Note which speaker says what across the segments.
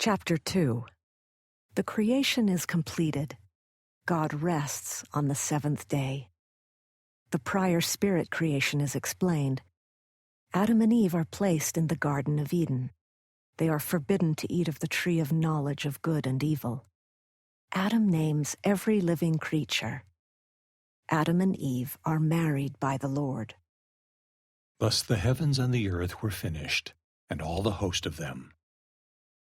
Speaker 1: Chapter 2. The creation is completed. God rests on the seventh day. The prior spirit creation is explained. Adam and Eve are placed in the Garden of Eden. They are forbidden to eat of the tree of knowledge of good and evil. Adam names every living creature. Adam and Eve are married by the Lord.
Speaker 2: Thus the heavens and the earth were finished, and all the host of them.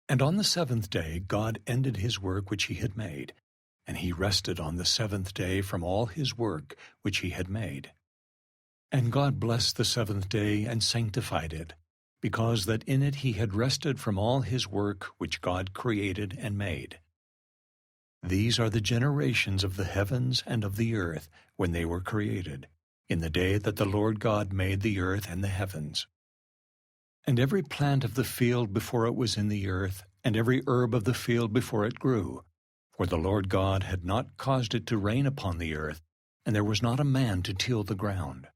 Speaker 2: And on the seventh day God ended his work which he had made, and he rested on the seventh day from all his work which he had made. And God blessed the seventh day and sanctified it, because that in it he had rested from all his work which God created and made. These are the generations of the heavens and of the earth when they were created, in the day that the Lord God made the earth and the heavens. And every plant of the field before it was in the earth, and every herb of the field before it grew. For the Lord God had not caused it to rain upon the earth, and there was not a man to till the ground.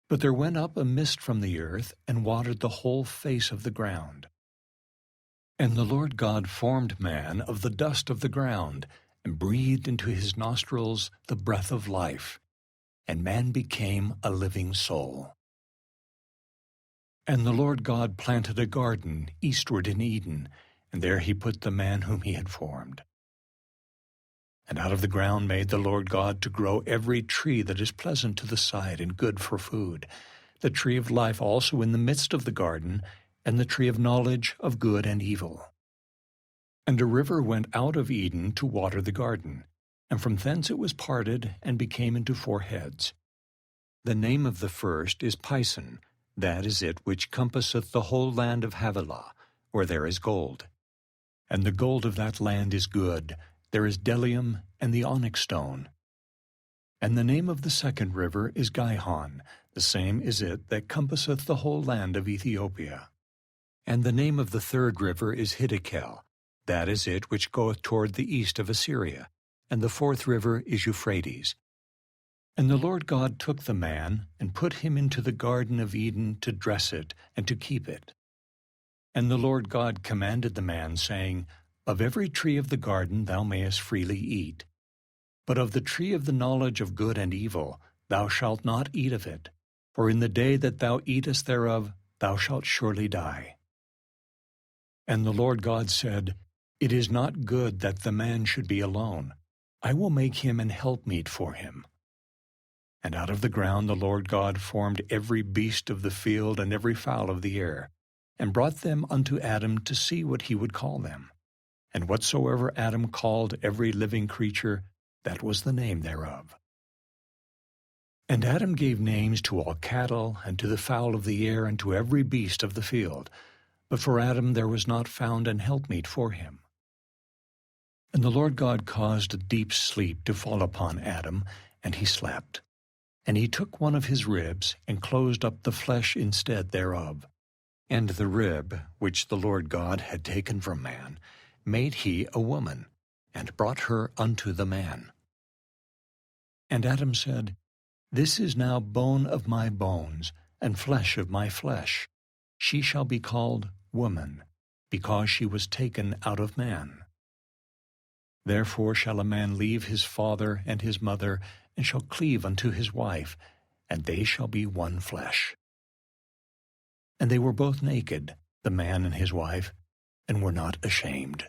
Speaker 2: But there went up a mist from the earth, and watered the whole face of the ground. And the Lord God formed man of the dust of the ground, and breathed into his nostrils the breath of life, and man became a living soul. And the Lord God planted a garden eastward in Eden, and there he put the man whom he had formed. And out of the ground made the Lord God to grow every tree that is pleasant to the sight and good for food, the tree of life also in the midst of the garden, and the tree of knowledge of good and evil. And a river went out of Eden to water the garden, and from thence it was parted and became into 4 heads. The name of the first is Pison. That is it which compasseth the whole land of Havilah, where there is gold. And the gold of that land is good, there is bdellium and the onyx stone. And the name of the second river is Gihon, the same is it that compasseth the whole land of Ethiopia. And the name of the third river is Hiddekel, that is it which goeth toward the east of Assyria. And the fourth river is Euphrates. And the Lord God took the man, and put him into the Garden of Eden to dress it, and to keep it. And the Lord God commanded the man, saying, Of every tree of the garden thou mayest freely eat, but of the tree of the knowledge of good and evil thou shalt not eat of it, for in the day that thou eatest thereof thou shalt surely die. And the Lord God said, It is not good that the man should be alone. I will make him an helpmeet for him. And out of the ground the Lord God formed every beast of the field and every fowl of the air, and brought them unto Adam to see what he would call them. And whatsoever Adam called every living creature, that was the name thereof. And Adam gave names to all cattle, and to the fowl of the air, and to every beast of the field. But for Adam there was not found an helpmeet for him. And the Lord God caused a deep sleep to fall upon Adam, and he slept. And he took one of his ribs, and closed up the flesh instead thereof. And the rib, which the Lord God had taken from man, made he a woman, and brought her unto the man. And Adam said, This is now bone of my bones, and flesh of my flesh. She shall be called woman, because she was taken out of man. Therefore shall a man leave his father and his mother, and shall cleave unto his wife, and they shall be one flesh. And they were both naked, the man and his wife, and were not ashamed.